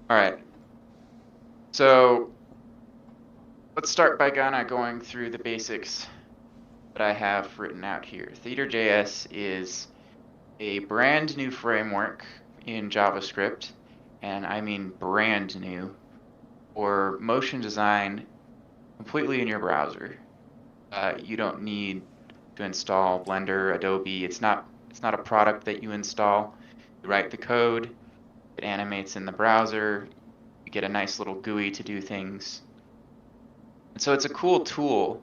All right. So let's start by kind of going through the basics that I have written out here. Theater.js is a brand new framework in JavaScript, and I mean brand new, for motion design completely in your browser. You don't need to install Blender, Adobe. It's not a product that you install. You write the code, it animates in the browser, you get a nice little GUI to do things. And so it's a cool tool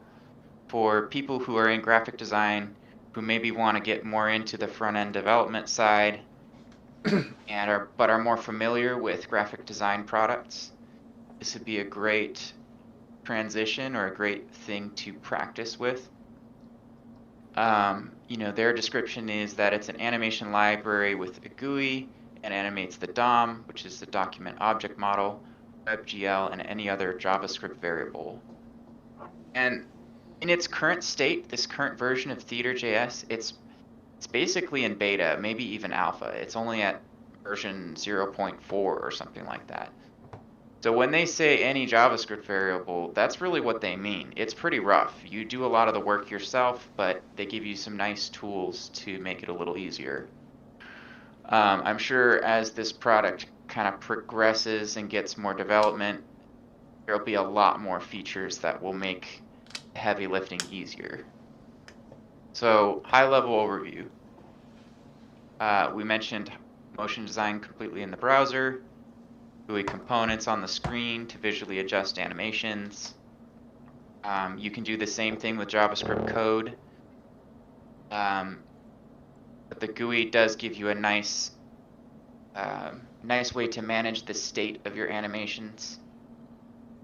for people who are in graphic design, who maybe want to get more into the front-end development side but are more familiar with graphic design products. This would be a great transition or a great thing to practice with. Their description is that it's an animation library with a GUI and animates the DOM, which is the document object model, WebGL, and any other JavaScript variable. And in its current state, this current version of Theater.js, it's basically in beta, maybe even alpha. It's only at version 0.4 or something like that. So when they say any JavaScript variable, that's really what they mean. It's pretty rough. You do a lot of the work yourself, but they give you some nice tools to make it a little easier. I'm sure as this product kind of progresses and gets more development, there'll be a lot more features that will make heavy lifting easier. So high-level overview. We mentioned motion design completely in the browser, GUI components on the screen to visually adjust animations. You can do the same thing with JavaScript code, but the GUI does give you a nice way to manage the state of your animations.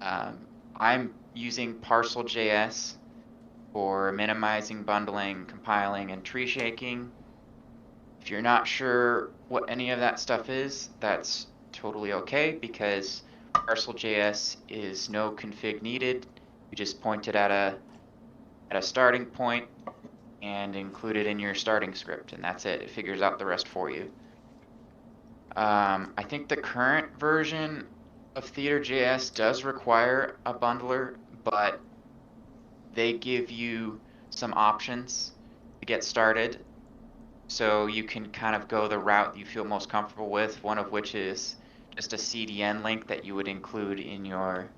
I'm using Parcel.js for minimizing, bundling, compiling, and tree shaking. If you're not sure what any of that stuff is, that's totally okay, because Parcel.js is no config needed. You just point it at a starting point and include it in your starting script, and that's it. It figures out the rest for you. I think the current version of Theater.js does require a bundler, but they give you some options to get started. So you can kind of go the route you feel most comfortable with, one of which is just a CDN link that you would include in your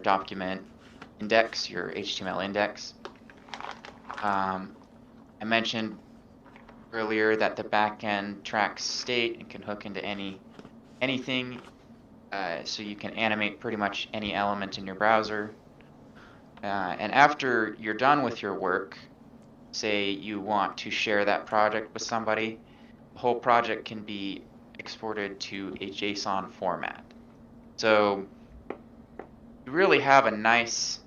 document index, your HTML index. I mentioned earlier that the backend tracks state and can hook into anything, so you can animate pretty much any element in your browser. And after you're done with your work, say you want to share that project with somebody, the whole project can be exported to a JSON format. So you really have a nice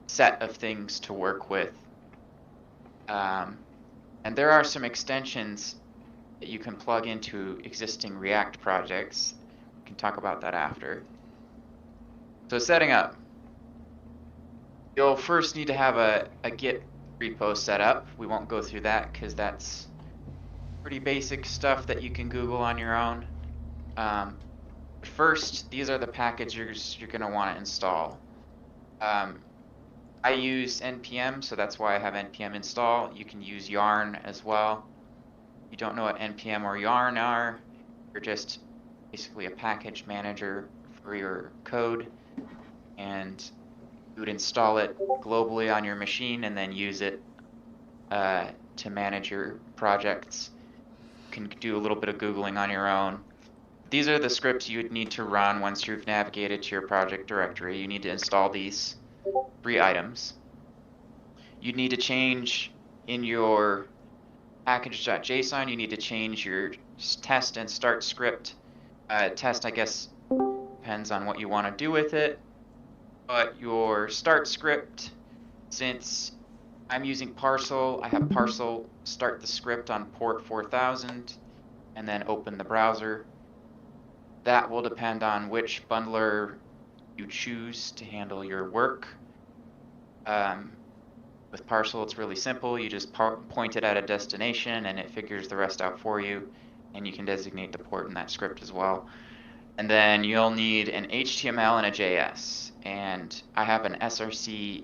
set of things to work with. And there are some extensions that you can plug into existing React projects. We can talk about that after. So setting up. You'll first need to have a Git repo set up. We won't go through that because that's pretty basic stuff that you can Google on your own. First, these are the packages you're going to want to install. I use npm, so that's why I have npm install. You can use yarn as well. If you don't know what npm or yarn are, you're just basically a package manager for your code, and you would install it globally on your machine and then use it to manage your projects. You can do a little bit of Googling on your own. These are the scripts you would need to run once you've navigated to your project directory. You need to install these 3 items. You need to change in your package.json, you need to change your test and start script. Test, I guess, depends on what you want to do with it. But your start script, since I'm using Parcel, I have Parcel start the script on port 4000 and then open the browser. That will depend on which bundler you choose to handle your work. With Parcel, it's really simple. You just point it at a destination and it figures the rest out for you, and you can designate the port in that script as well. And then you'll need an HTML and a JS. And I have an src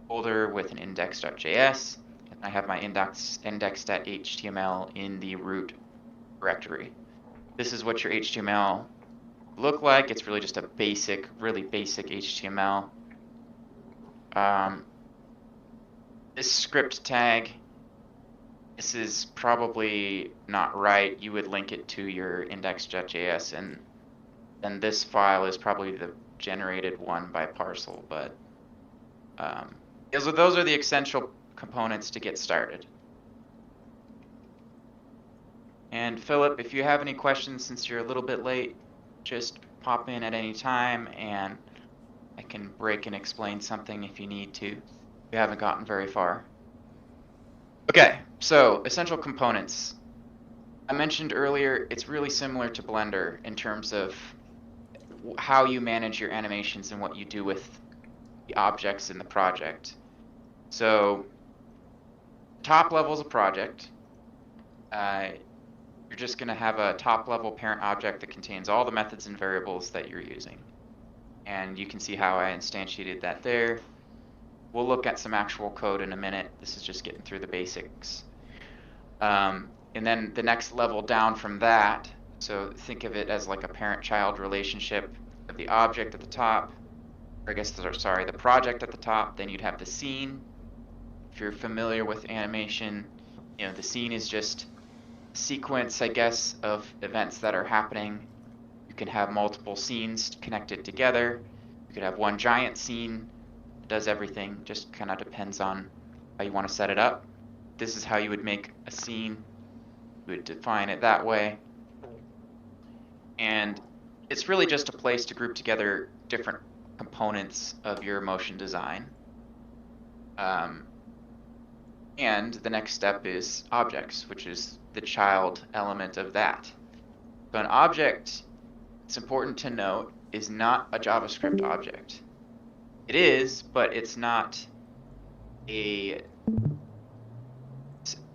folder with an index.js. And I have my index.html in the root directory. This is what your HTML look like. It's really just a basic, really basic HTML. This script tag, this is probably not right. You would link it to your index.js, and then this file is probably the generated one by Parcel, but those are the essential components to get started. And Philip, if you have any questions, since you're a little bit late, just pop in at any time and I can break and explain something if you need to. We haven't gotten very far. Okay, so essential components. I mentioned earlier, it's really similar to Blender in terms of how you manage your animations and what you do with the objects in the project. So, top level is a project. You're just going to have a top level parent object that contains all the methods and variables that you're using. And you can see how I instantiated that there. We'll look at some actual code in a minute. This is just getting through the basics. And then the next level down from that, so think of it as like a parent-child relationship of the object at the top, or I guess, sorry, the project at the top. Then you'd have the scene. If you're familiar with animation, you know, the scene is just a sequence, I guess, of events that are happening. You can have multiple scenes connected together. You could have one giant scene that does everything. Just kind of depends on how you want to set it up. This is how you would make a scene. You would define it that way. And it's really just a place to group together different components of your motion design. And the next step is objects, which is the child element of that. So an object, it's important to note, is not a JavaScript object. It is, but it's not a...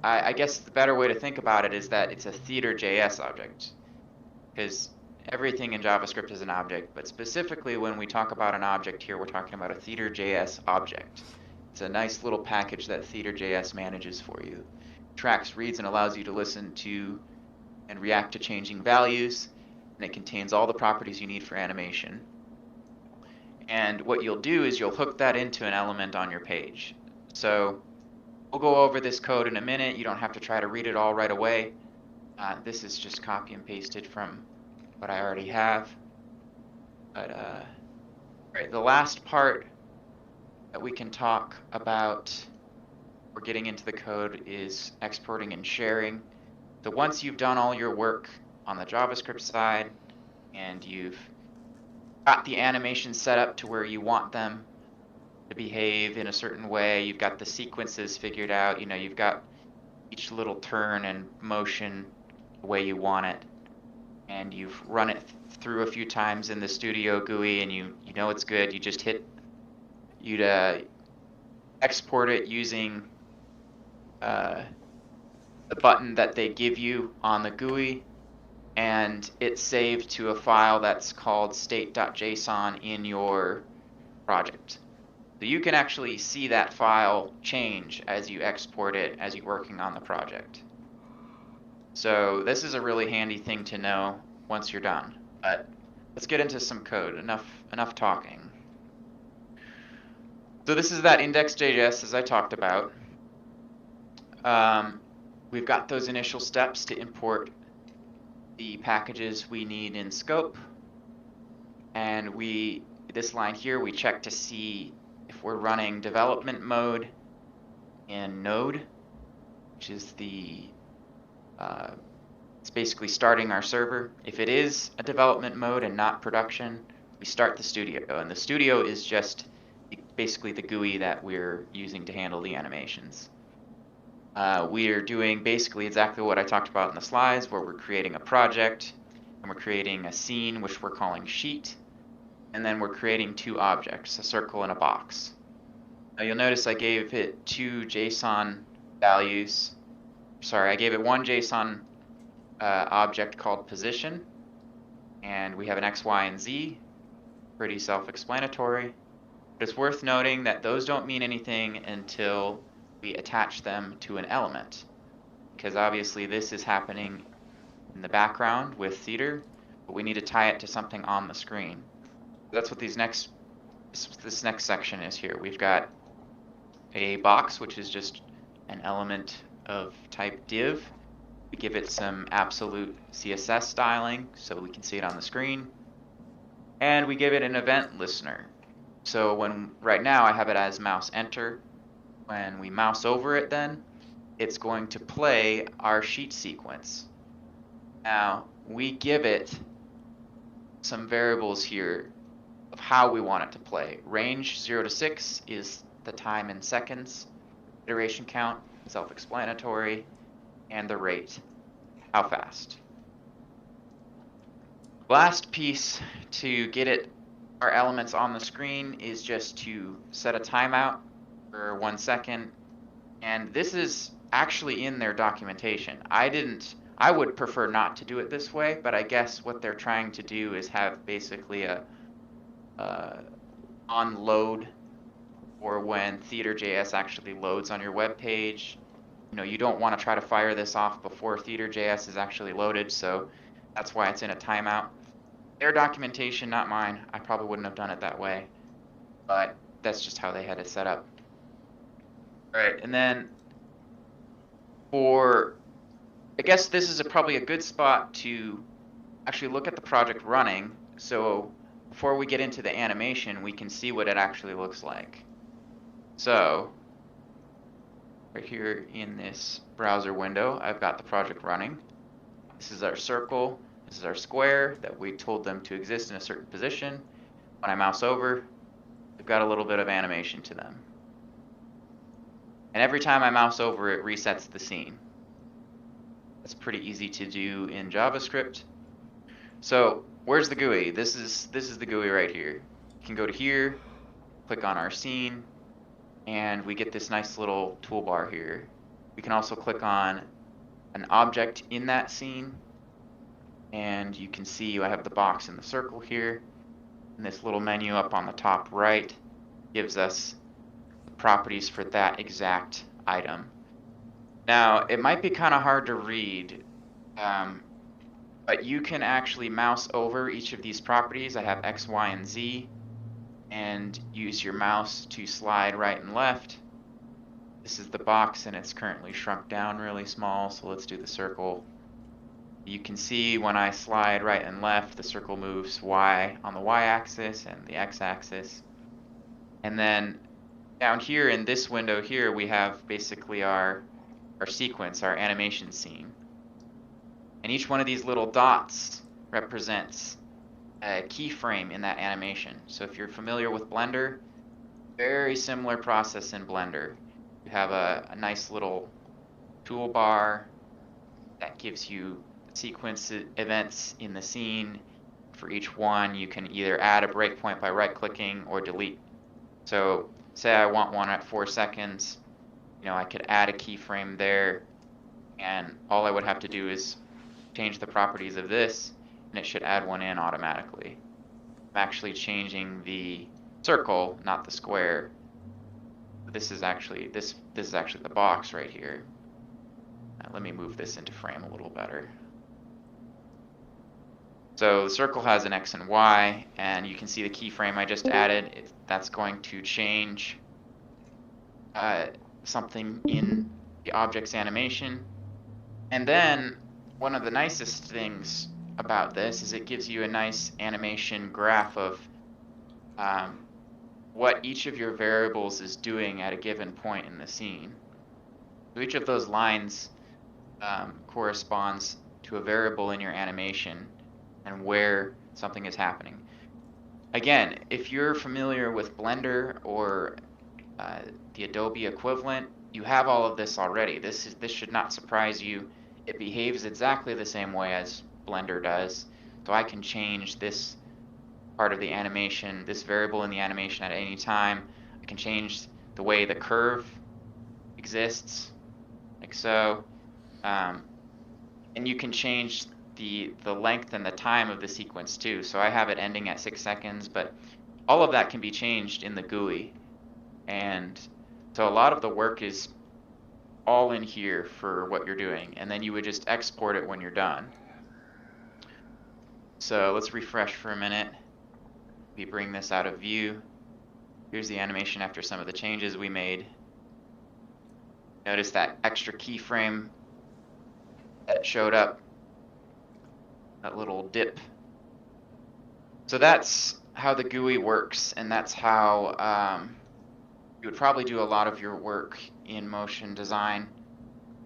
I guess the better way to think about it is that it's a Theater.js object, because everything in JavaScript is an object, but specifically when we talk about an object here, we're talking about a Theater.js object. It's a nice little package that Theater.js manages for you. Tracks, reads, and allows you to listen to and react to changing values, and it contains all the properties you need for animation. And what you'll do is you'll hook that into an element on your page. So we'll go over this code in a minute. You don't have to try to read it all right away. This is just copy and pasted from what I already have. But right, the last part that we can talk about, we're getting into the code, is exporting and sharing. So once you've done all your work on the JavaScript side and you've got the animations set up to where you want them to behave in a certain way, you've got the sequences figured out, you know, you've got each little turn and motion the way you want it, and you've run it through a few times in the Studio GUI and you know it's good, you just hit, you'd export it using the button that they give you on the GUI, and it's saved to a file that's called state.json in your project. So you can actually see that file change as you export it, as you're working on the project. So this is a really handy thing to know once you're done. But let's get into some code. Enough talking. So this is that index.js as I talked about. We've got those initial steps to import the packages we need in scope. And this line here, we check to see if we're running development mode in Node, which is it's basically starting our server. If it is a development mode and not production, we start the Studio, and the Studio is just basically the GUI that we're using to handle the animations. We are doing basically exactly what I talked about in the slides, where we're creating a project, and we're creating a scene, which we're calling sheet, and then we're creating two objects, a circle and a box. Now you'll notice I gave it two JSON values. Sorry, I gave it one JSON object called position, and we have an X, Y, and Z, pretty self-explanatory. But it's worth noting that those don't mean anything until we attach them to an element, because obviously this is happening in the background with Theater, but we need to tie it to something on the screen. That's what this next section is here. We've got a box, which is just an element of type div. We give it some absolute CSS styling so we can see it on the screen. And we give it an event listener. So right now I have it as mouse enter. When we mouse over it then, it's going to play our sheet sequence. Now, we give it some variables here of how we want it to play. Range 0 to 6 is the time in seconds. Iteration count, self-explanatory, and the rate, how fast. Last piece to get our elements on the screen is just to set a timeout for 1 second. And this is actually in their documentation. I would prefer not to do it this way, but I guess what they're trying to do is have basically a on load, or when Theater.js actually loads on your web page. You don't want to try to fire this off before Theater.js is actually loaded, so that's why it's in a timeout. Their documentation, not mine. I probably wouldn't have done it that way, but that's just how they had it set up. All right, and then I guess this is probably a good spot to actually look at the project running. So before we get into the animation, we can see what it actually looks like. So right here in this browser window, I've got the project running. This is our circle. This is our square that we told them to exist in a certain position. When I mouse over, we've got a little bit of animation to them. And every time I mouse over, it resets the scene. That's pretty easy to do in JavaScript. So where's the GUI? This is the GUI right here. You can go to here, click on our scene, and we get this nice little toolbar here. We can also click on an object in that scene, and you can see I have the box and the circle here. And this little menu up on the top right gives us the properties for that exact item. Now, it might be kind of hard to read, but you can actually mouse over each of these properties. I have X, Y, and Z, and use your mouse to slide right and left. This is the box, and it's currently shrunk down really small, so let's do the circle. You can see when I slide right and left, the circle moves Y on the Y-axis and the X-axis. And then down here in this window here, we have basically our sequence, our animation scene. And each one of these little dots represents a keyframe in that animation. So if you're familiar with Blender, very similar process in Blender. You have a nice little toolbar that gives you sequence events in the scene. For each one, you can either add a breakpoint by right-clicking or delete. So say I want one at 4 seconds. I could add a keyframe there, and all I would have to do is change the properties of this, and it should add one in automatically. I'm actually changing the circle, not the square. This is actually the box right here. Let me move this into frame a little better. So the circle has an X and Y, and you can see the keyframe I just added. That's going to change something in the object's animation. And then one of the nicest things about this is it gives you a nice animation graph of what each of your variables is doing at a given point in the scene. So each of those lines corresponds to a variable in your animation and where something is happening. Again, if you're familiar with Blender or the Adobe equivalent, you have all of this already. This should not surprise you. It behaves exactly the same way as Blender does. So I can change this part of the animation, this variable in the animation at any time. I can change the way the curve exists, like so. And you can change the length and the time of the sequence too. So I have it ending at 6 seconds, but all of that can be changed in the GUI. And so a lot of the work is all in here for what you're doing, and then you would just export it when you're done. So let's refresh for a minute. We bring this out of view. Here's the animation after some of the changes we made. Notice that extra keyframe that showed up, that little dip. So that's how the GUI works, and that's how you would probably do a lot of your work in motion design.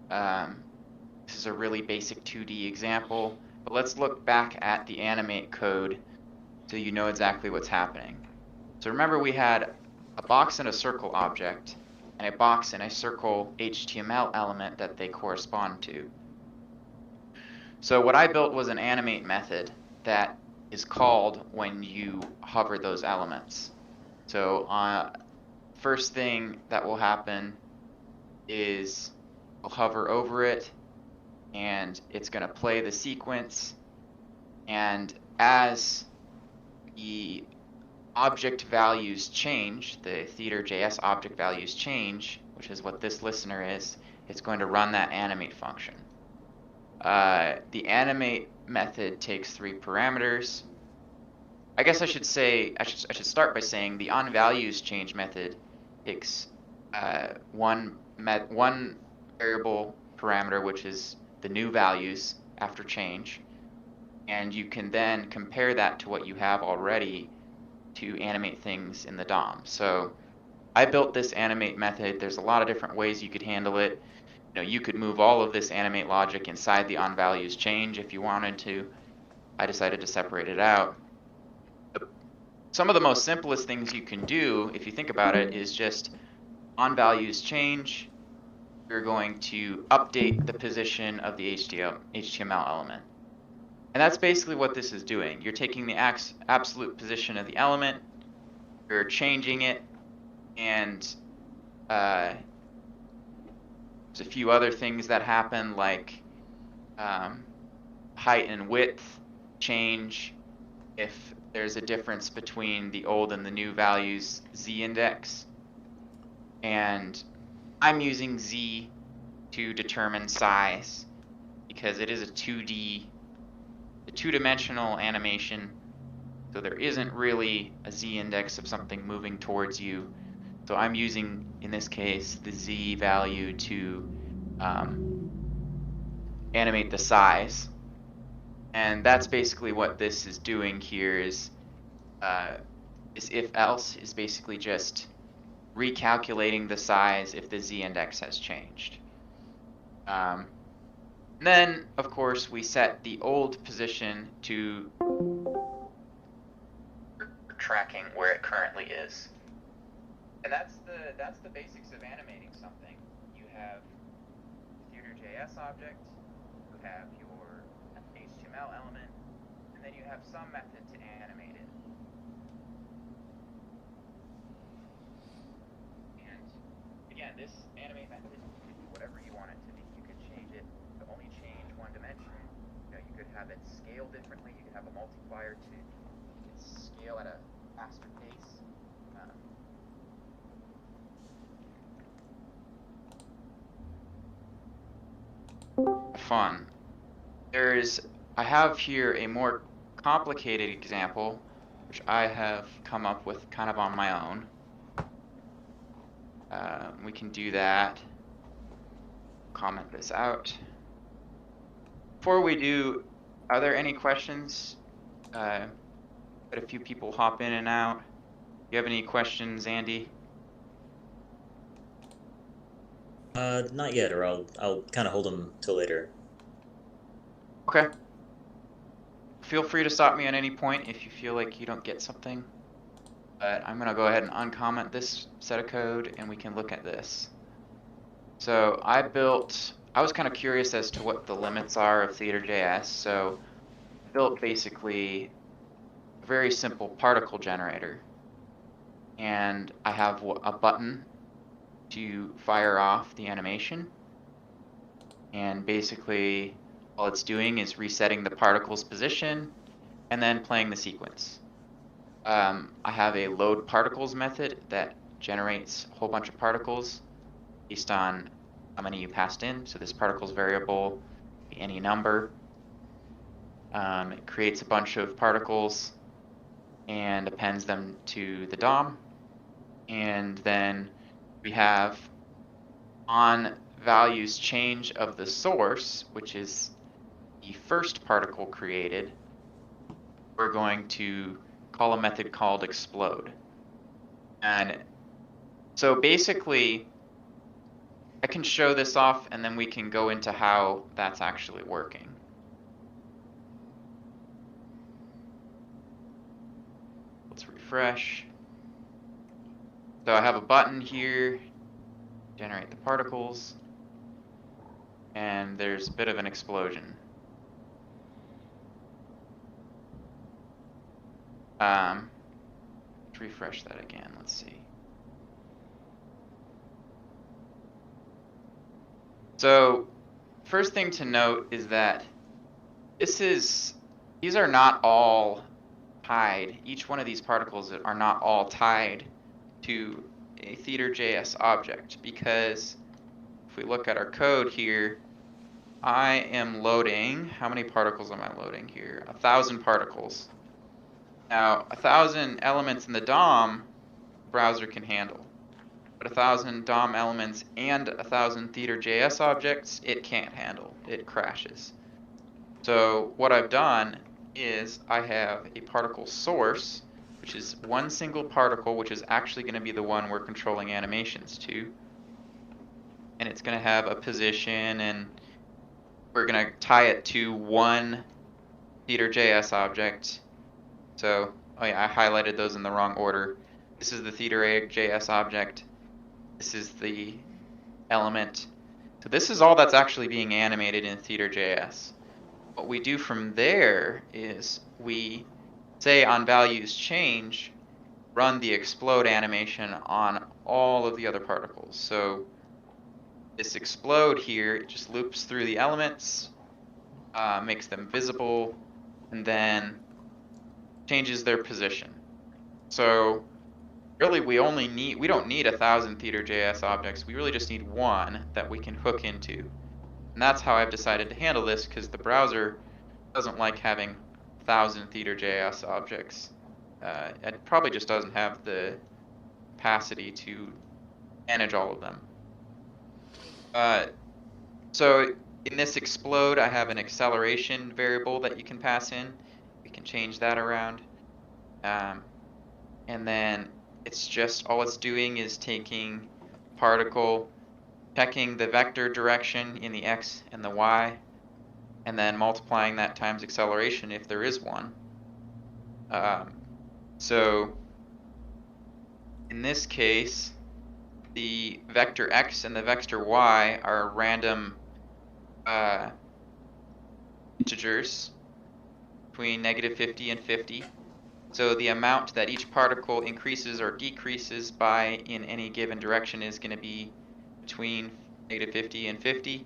This is a really basic 2D example, but let's look back at the animate code so you know exactly what's happening. So remember, we had a box and a circle object, and a box and a circle HTML element that they correspond to. So what I built was an animate method that is called when you hover those elements. So first thing that will happen is we'll hover over it, and it's going to play the sequence, and as the object values change, the Theater.js object values change, which is what this listener is, it's going to run that animate function. The animate method takes 3 parameters. I guess I should start by saying the onValuesChange method takes one variable parameter, which is the new values after change, and you can then compare that to what you have already to animate things in the DOM. So I built this animate method. There's a lot of different ways you could handle it. You know, you could move all of this animate logic inside the onValuesChange if you wanted to. I decided to separate it out. Some of the most simplest things you can do, if you think about it, is just onValuesChange. You're going to update the position of the HTML element. And that's basically what this is doing. You're taking the absolute position of the element, you're changing it, and there's a few other things that happen, like height and width change if there's a difference between the old and the new values z index. And I'm using z to determine size because it is a two-dimensional animation, so there isn't really a z index of something moving towards you. So I'm using, in this case, the z value to animate the size. And that's basically what this is doing here is if else is basically just recalculating the size if the z index has changed. Then, of course, we set the old position to tracking where it currently is. And that's the basics of animating something. You have Theater.js object, you have your HTML element, and then you have some method to animate it. And again, this animate method could be whatever you want it to be. You could change it to only change one dimension. You know, you could have it scale differently. You could have a multiplier to scale at a faster pace. Fun. I have here a more complicated example, which I have come up with kind of on my own. We can do that. Comment this out. Before we do, are there any questions? But a few people hop in and out. Do you have any questions, Andy? Not yet, or I'll kind of hold them till later. Okay. Feel free to stop me at any point if you feel like you don't get something. But I'm gonna go ahead and uncomment this set of code and we can look at this. So I was kind of curious as to what the limits are of Theater.js, so I built basically a very simple particle generator. And I have a button to fire off the animation. And basically all it's doing is resetting the particle's position and then playing the sequence. I have a load particles method that generates a whole bunch of particles based on how many you passed in. So this particles variable, any number. It creates a bunch of particles and appends them to the DOM. And then we have on values change of the source, which is the first particle created, we're going to call a method called explode. And so basically, I can show this off and then we can go into how that's actually working. Let's refresh. So I have a button here, generate the particles, and there's a bit of an explosion. Let's refresh that again, let's see. So first thing to note is that these are not all tied. Each one of these particles are not all tied to a Theater.js object, because if we look at our code here, I am loading, how many particles am I loading here? 1,000 particles. Now, 1,000 elements in the DOM, the browser can handle. But 1,000 DOM elements and 1,000 Theater.js objects, it can't handle. It crashes. So what I've done is I have a particle source, which is one single particle, which is actually going to be the one we're controlling animations to. And it's going to have a position, and we're going to tie it to one Theater.js object. So, oh yeah, I highlighted those in the wrong order. This is the Theater.js object. This is the element. So this is all that's actually being animated in Theater.js. What we do from there is we say on values change, run the explode animation on all of the other particles. So this explode here, it just loops through the elements, makes them visible, and then changes their position. So really we don't need 1,000 Theater.js objects. We really just need one that we can hook into. And that's how I've decided to handle this, because the browser doesn't like having 1,000 Theater.js objects. It probably just doesn't have the capacity to manage all of them. So in this explode, I have an acceleration variable that you can pass in. We can change that around. And then it's just, all it's doing is taking particle, checking the vector direction in the x and the y, and then multiplying that times acceleration if there is one. So in this case, the vector x and the vector y are random integers between -50 and 50. So the amount that each particle increases or decreases by in any given direction is going to be between -50 and 50.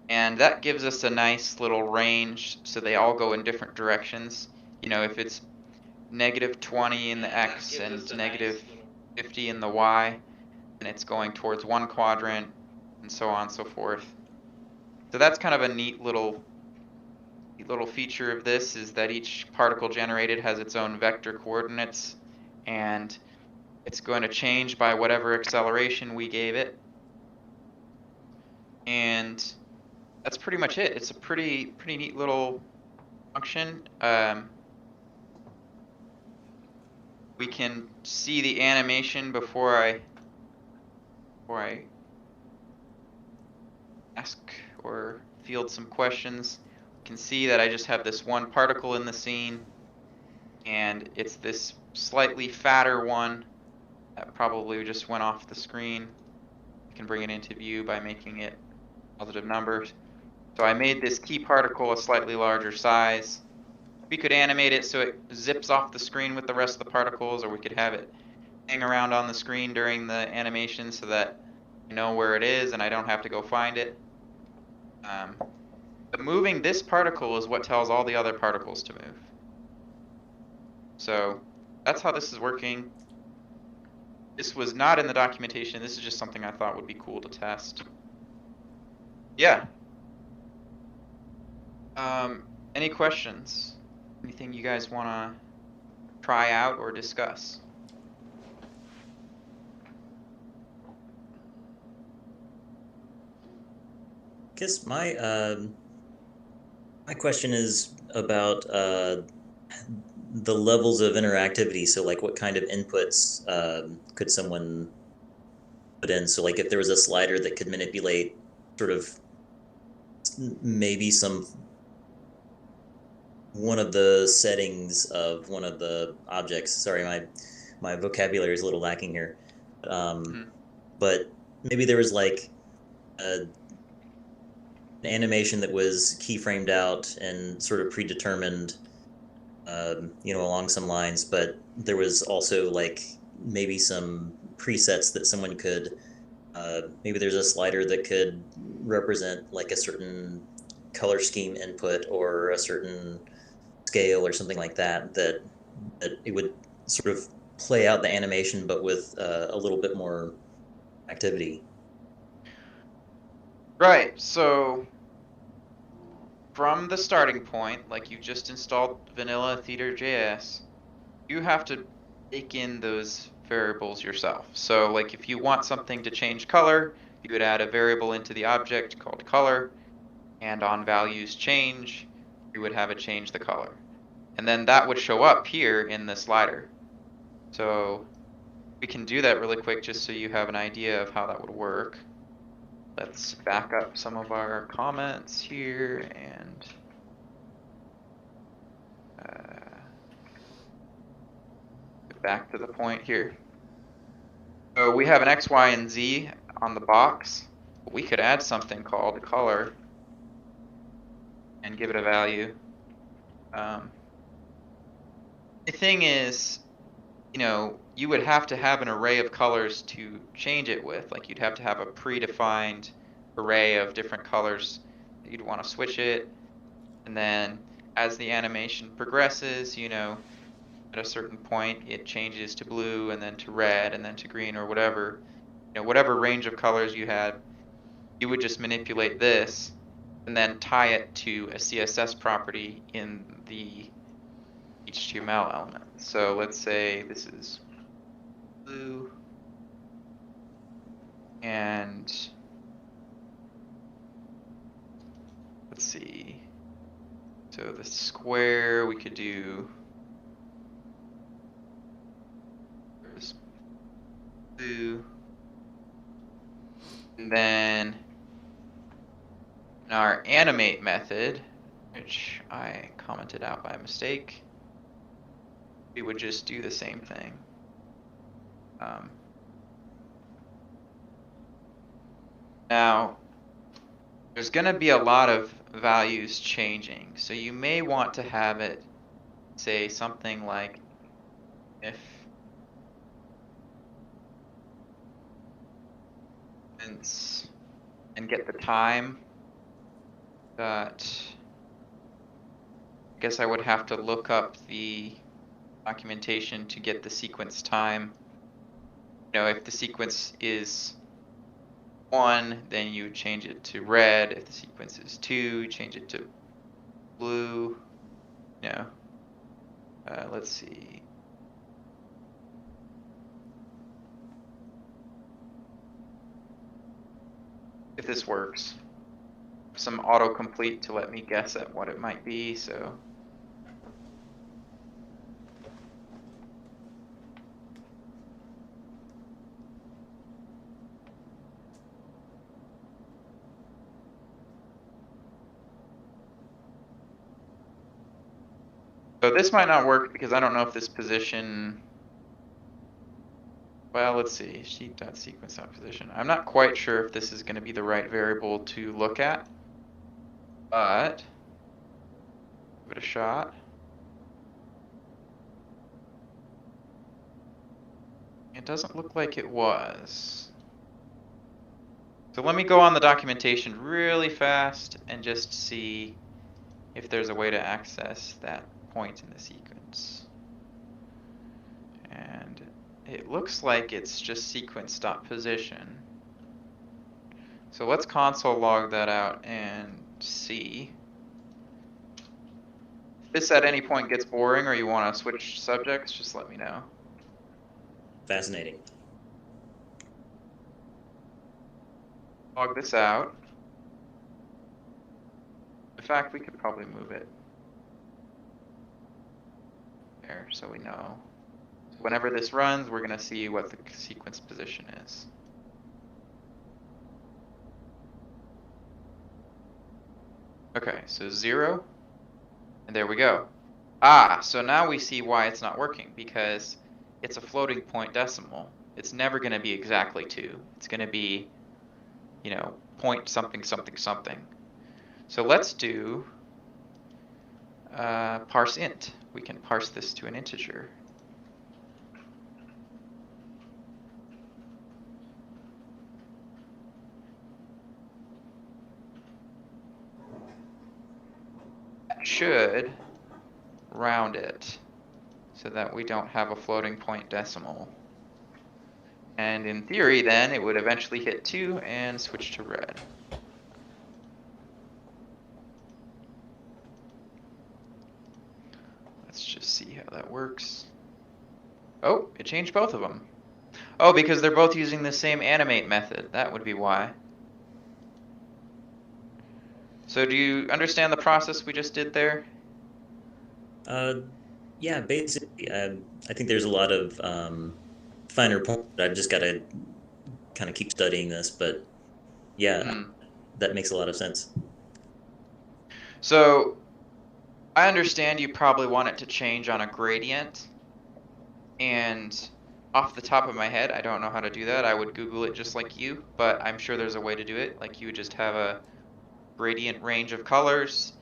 And that gives us a nice little range, so they all go in different directions. You know, if it's -20 in the x and -50 in the y, and it's going towards one quadrant, and so on and so forth. So that's kind of a neat little feature of this, is that each particle generated has its own vector coordinates, and it's going to change by whatever acceleration we gave it. And that's pretty much it. It's a pretty neat little function. We can see the animation before I ask or field some questions. You can see that I just have this one particle in the scene, and it's this slightly fatter one that probably just went off the screen. You can bring it into view by making it positive numbers. So I made this key particle a slightly larger size. We could animate it so it zips off the screen with the rest of the particles, or we could have it hang around on the screen during the animation so that I know where it is and I don't have to go find it. But moving this particle is what tells all the other particles to move. So that's how this is working. This was not in the documentation. This is just something I thought would be cool to test. Yeah. Any questions? Anything you guys want to try out or discuss? I guess my question is about the levels of interactivity. So, like, what kind of inputs could someone put in? So, like, if there was a slider that could manipulate sort of maybe one of the settings of one of the objects. Sorry, my vocabulary is a little lacking here. But maybe there was like an animation that was keyframed out and sort of predetermined, along some lines, but there was also like maybe some presets that someone could, maybe there's a slider that could represent like a certain color scheme input or a certain scale or something like that, that it would sort of play out the animation, but with a little bit more activity. Right, so from the starting point, like you just installed vanilla Theater.js, you have to bake in those variables yourself. So like if you want something to change color, you would add a variable into the object called color, and on values change, you would have it change the color. And then that would show up here in the slider. So we can do that really quick just so you have an idea of how that would work. Let's back up some of our comments here and get back to the point here. So we have an X, Y, and Z on the box. We could add something called color and give it a value. The thing is, you would have to have an array of colors to change it with. Like you'd have to have a predefined array of different colors that you'd want to switch it. And then as the animation progresses, at a certain point it changes to blue and then to red and then to green or whatever. Whatever range of colors you had, you would just manipulate this and then tie it to a CSS property in the HTML element. So let's say this is blue and let's see. So the square we could do blue, and then in our animate method, which I commented out by mistake, we would just do the same thing. Now, there's going to be a lot of values changing, so you may want to have it say something like if and get the time. But I guess I would have to look up the documentation to get the sequence time. If the sequence is 1, then you change it to red. If the sequence is 2, you change it to blue. Let's see. If this works. Some autocomplete to let me guess at what it might be, so. So this might not work because I don't know if this position, well, let's see, sheet.sequence.position. I'm not quite sure if this is going to be the right variable to look at, but give it a shot. It doesn't look like it was. So let me go on the documentation really fast and just see if there's a way to access that point in the sequence. And it looks like it's just sequence.position. So let's console log that out and see. If this at any point gets boring or you want to switch subjects, just let me know. Fascinating. Log this out. In fact, we could probably move it there so we know. So whenever this runs, we're going to see what the sequence position is. Okay, so 0, and there we go. Ah, so now we see why it's not working, because it's a floating point decimal. It's never going to be exactly 2. It's going to be, you know, point something something something. So let's do parse int. We can parse this to an integer. That should round it so that we don't have a floating point decimal. And in theory, then, it would eventually hit 2 and switch to red. Let's just see how that works. Oh, it changed both of them. Oh, because they're both using the same animate method. That would be why. So do you understand the process we just did there? Yeah, basically, I think there's a lot of finer points. I've just got to kind of keep studying this, but yeah, that makes a lot of sense. So I understand you probably want it to change on a gradient, and off the top of my head, I don't know how to do that. I would Google it just like you, but I'm sure there's a way to do it. Like, you would just have a gradient range of colors,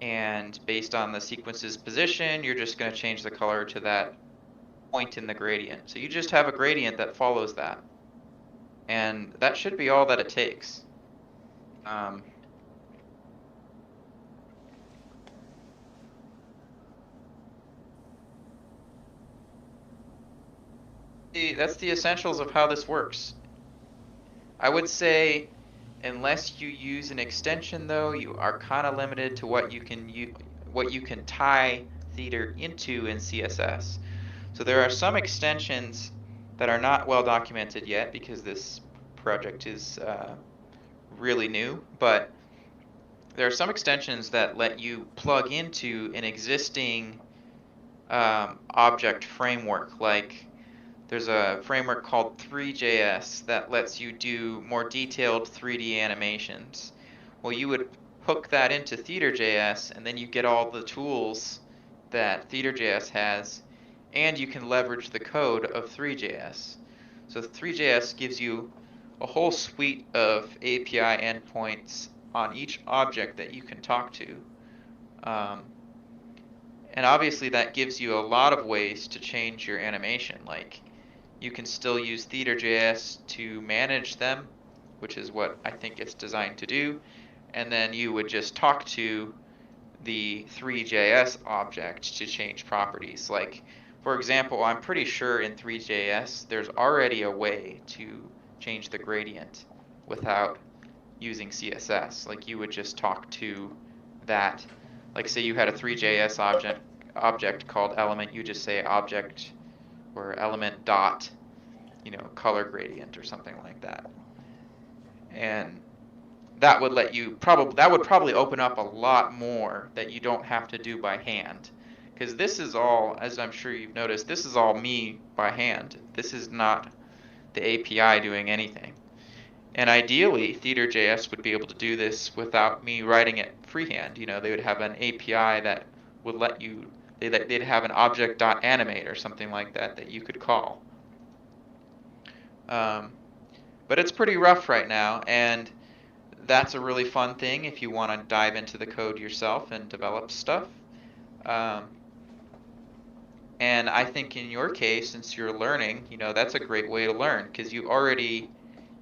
and based on the sequence's position, you're just going to change the color to that point in the gradient. So you just have a gradient that follows that. And that should be all that it takes. That's the essentials of how this works. I would say, unless you use an extension, though, you are kind of limited to what you can tie Theater into in CSS. So there are some extensions that are not well documented yet because this project is really new, but there are some extensions that let you plug into an existing object framework. Like, there's a framework called Three.js that lets you do more detailed 3D animations. Well, you would hook that into Theater.js, and then you get all the tools that Theater.js has, and you can leverage the code of Three.js. So Three.js gives you a whole suite of API endpoints on each object that you can talk to. And obviously that gives you a lot of ways to change your animation. Like, you can still use Theater.js to manage them, which is what I think it's designed to do. And then you would just talk to the Three.js object to change properties. Like, for example, I'm pretty sure in Three.js there's already a way to change the gradient without using CSS. Like, you would just talk to that. Like, say you had a Three.js object called element, you just say object or element dot, color gradient or something like that. And that would let you probably open up a lot more that you don't have to do by hand. Because this is all, as I'm sure you've noticed, this is all me by hand. This is not the API doing anything. And ideally, Theater.js would be able to do this without me writing it freehand. They would have an API that would let you, they'd have an object.animate or something like that you could call. But it's pretty rough right now, and that's a really fun thing if you want to dive into the code yourself and develop stuff. And I think in your case, since you're learning, that's a great way to learn, because you already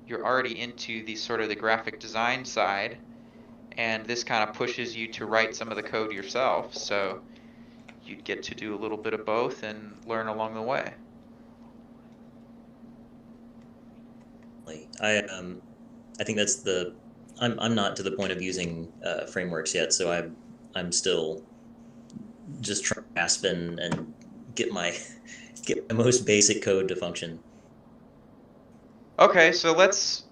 you're already into the sort of the graphic design side, and this kind of pushes you to write some of the code yourself. So you'd get to do a little bit of both and learn along the way. I think that's the I'm not to the point of using frameworks yet, so I'm still just trying to grasp and get my most basic code to function. Okay, so let's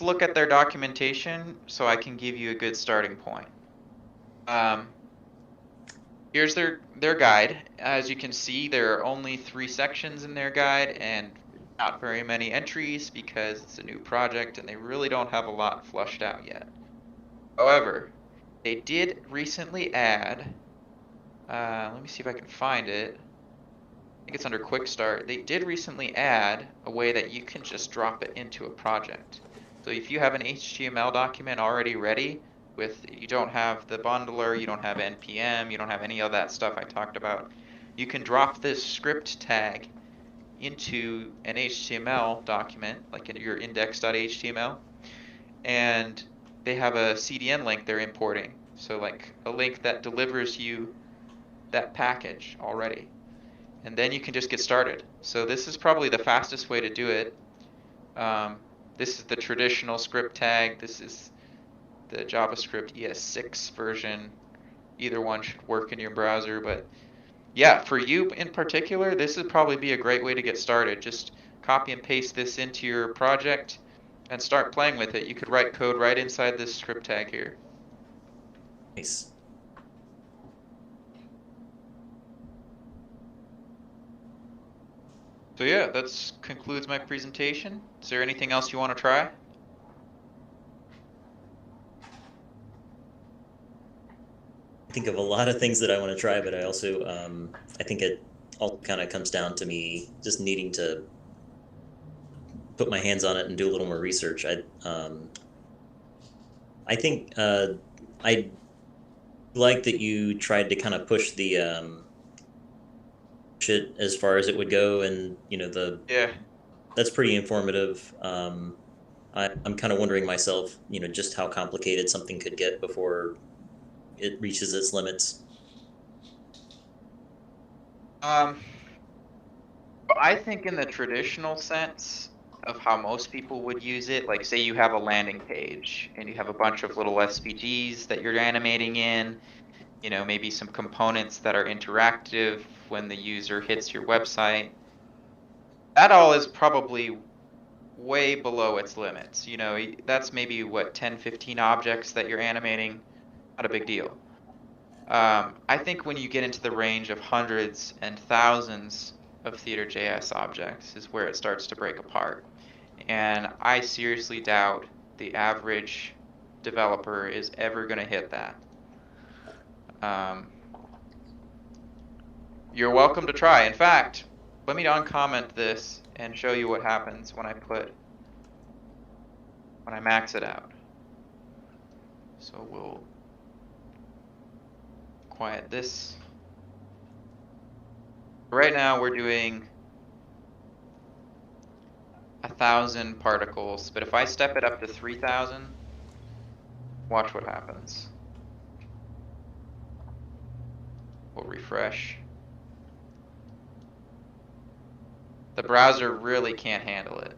look at their documentation so I can give you a good starting point. Here's their guide. As you can see, there are only 3 sections in their guide and not very many entries because it's a new project and they really don't have a lot flushed out yet. However, they did recently add, let me see if I can find it. I think it's under Quick Start. They did recently add a way that you can just drop it into a project. So if you have an HTML document already ready, you don't have the bundler, you don't have NPM, you don't have any of that stuff I talked about, you can drop this script tag into an HTML document, like in your index.html, and they have a CDN link they're importing. So like a link that delivers you that package already. And then you can just get started. So this is probably the fastest way to do it. This is the traditional script tag. This is the JavaScript ES6 version. Either one should work in your browser, but yeah, for you in particular, this would probably be a great way to get started. Just copy and paste this into your project and start playing with it. You could write code right inside this script tag here. Nice. So yeah, that concludes my presentation. Is there anything else you want to try? I think of a lot of things that I want to try, but I also I think it all kind of comes down to me just needing to put my hands on it and do a little more research. I think I like that you tried to kind of push the shit as far as it would go, and Yeah. that's pretty informative. I'm kind of wondering myself, just how complicated something could get before it reaches its limits. I think in the traditional sense of how most people would use it, like say you have a landing page and you have a bunch of little SVGs that you're animating in, maybe some components that are interactive when the user hits your website. That all is probably way below its limits. That's maybe what 10, 15 objects that you're animating, not a big deal. I think when you get into the range of hundreds and thousands of Theater.js objects is where it starts to break apart. And I seriously doubt the average developer is ever going to hit that. You're welcome to try. In fact, let me uncomment this and show you what happens when I max it out. So we'll quiet this. Right now we're doing 1,000 particles, but if I step it up to 3,000, watch what happens. We'll refresh. The browser really can't handle it.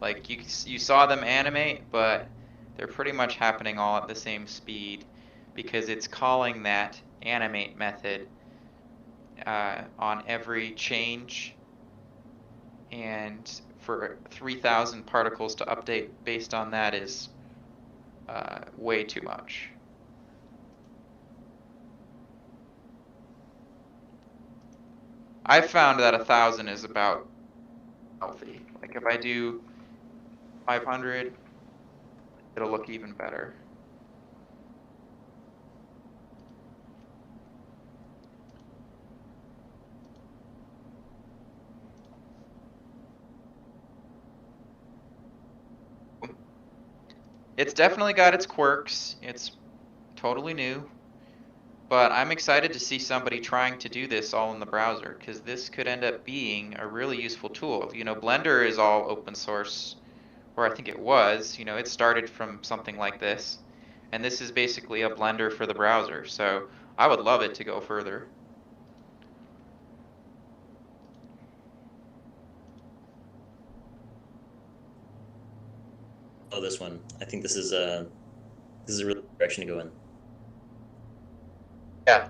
Like you saw them animate, but they're pretty much happening all at the same speed because it's calling that animate method on every change, and for 3,000 particles to update based on that is way too much. I've found that 1,000 is about healthy. Like if I do 500, it'll look even better. It's definitely got its quirks. It's totally new. But I'm excited to see somebody trying to do this all in the browser, because this could end up being a really useful tool. Blender is all open source or I think it was, it started from something like this, and this is basically a blender for the browser. So I would love it to go further. Oh, this one. I think this is a really good direction to go in. Yeah.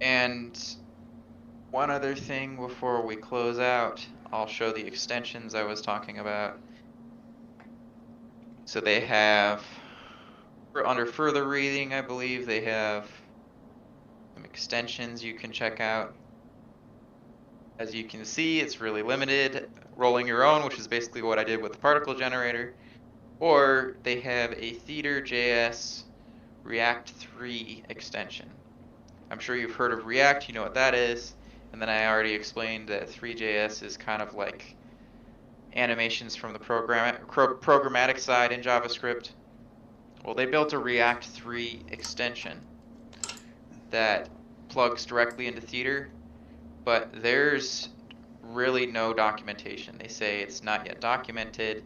And one other thing before we close out, I'll show the extensions I was talking about. So they have, under further reading, I believe they have some extensions you can check out. As you can see, it's really limited. Rolling your own, which is basically what I did with the particle generator. Or they have a Theater.js React 3 extension. I'm sure you've heard of React, you know what that is. And then I already explained that Three.js is kind of like animations from the programmatic side in JavaScript. Well, they built a React 3 extension that plugs directly into Theater, but there's really no documentation. They say it's not yet documented,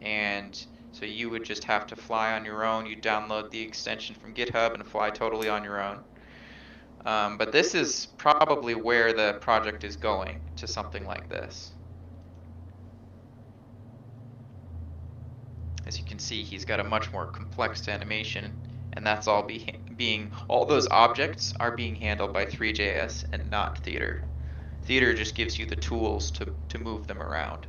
and so you would just have to fly on your own. You download the extension from GitHub and fly totally on your own. But this is probably where the project is going, to something like this. As you can see, he's got a much more complex animation, and that's all all those objects are being handled by Three.js and not Theater. Theater just gives you the tools to move them around.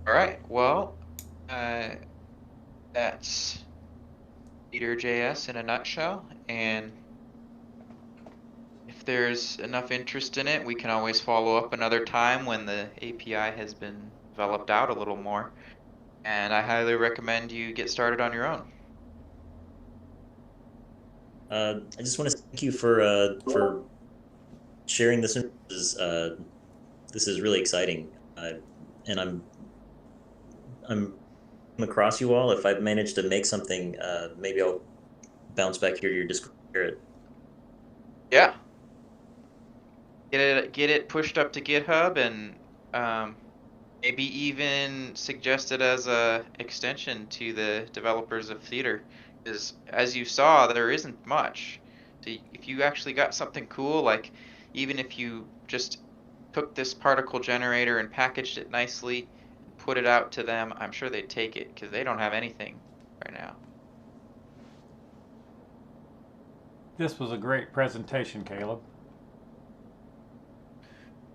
All right, well, that's Theater.js in a nutshell, and if there's enough interest in it, we can always follow up another time when the API has been developed out a little more, and I highly recommend you get started on your own. I just want to thank you for sharing this. This is really exciting, and I'm across you all. If I've managed to make something, maybe I'll bounce back here to your Discord. Yeah. Get it pushed up to GitHub, and maybe even suggest it as a extension to the developers of Theater. Because as you saw, there isn't much. So if you actually got something cool, like even if you just took this particle generator and packaged it nicely, put it out to them, I'm sure they'd take it, because they don't have anything right now. This was a great presentation, Caleb.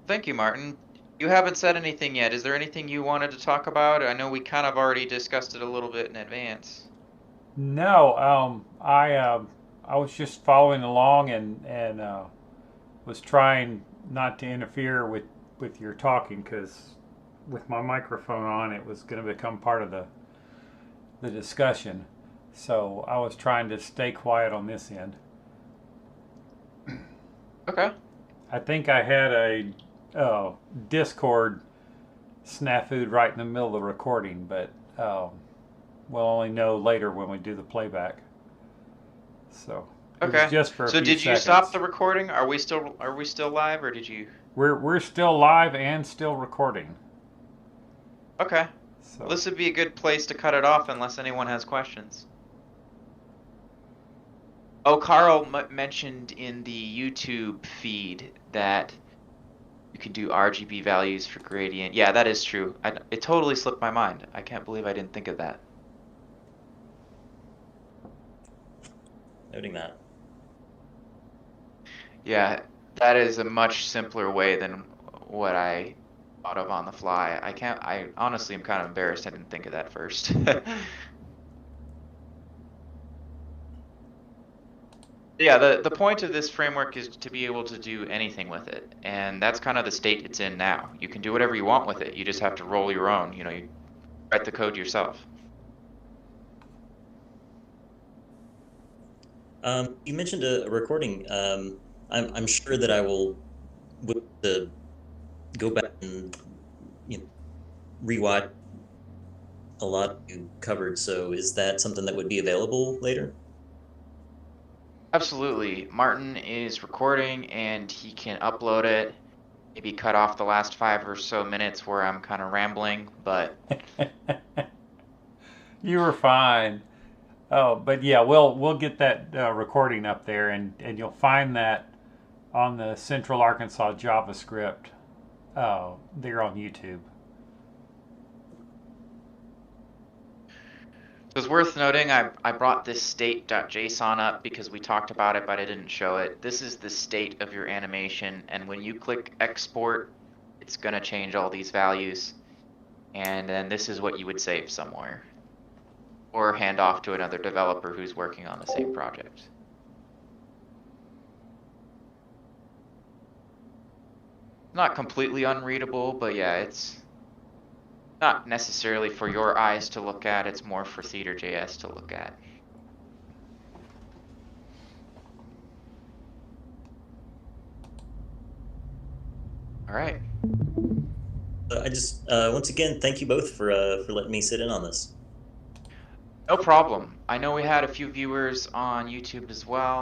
Thank you, Martin. You haven't said anything yet. Is there anything you wanted to talk about? I know we kind of already discussed it a little bit in advance. No, I was just following along and was trying not to interfere with your talking, because with my microphone on, it was going to become part of the discussion. So I was trying to stay quiet on this end. Okay. I think I had a Discord snafu right in the middle of the recording, but we'll only know later when we do the playback. So it was just for a few So did you seconds. stop the recording? Are we still live, or did you? We're still live and still recording. Okay. So Well, this would be a good place to cut it off unless anyone has questions. Oh, Carl mentioned in the YouTube feed that you can do RGB values for gradient. Yeah, that is true. It totally slipped my mind. I can't believe I didn't think of that. Noting that. Yeah, that is a much simpler way than what I thought of on the fly. I honestly am kind of embarrassed I didn't think of that first. Yeah, the point of this framework is to be able to do anything with it, and that's kind of the state it's in now. You can do whatever you want with it. You just have to roll your own. You write the code yourself. You mentioned a recording. I'm sure that I will go back and rewatch a lot you covered. So is that something that would be available later? Absolutely. Martin is recording and he can upload it. Maybe cut off the last 5 or so minutes where I'm kind of rambling, but You were fine. Oh, but yeah, we'll get that recording up there, and you'll find that on the Central Arkansas JavaScript there on YouTube. so it's worth noting I brought this state.json up because we talked about it, but I didn't show it. This is the state of your animation, and when you click export, it's going to change all these values. And then this is what you would save somewhere, or hand off to another developer who's working on the same project. Not completely unreadable, but yeah, it's not necessarily for your eyes to look at, it's more for Theater.js to look at. All right. I just once again thank you both for letting me sit in on this. No problem. I know we had a few viewers on YouTube as well,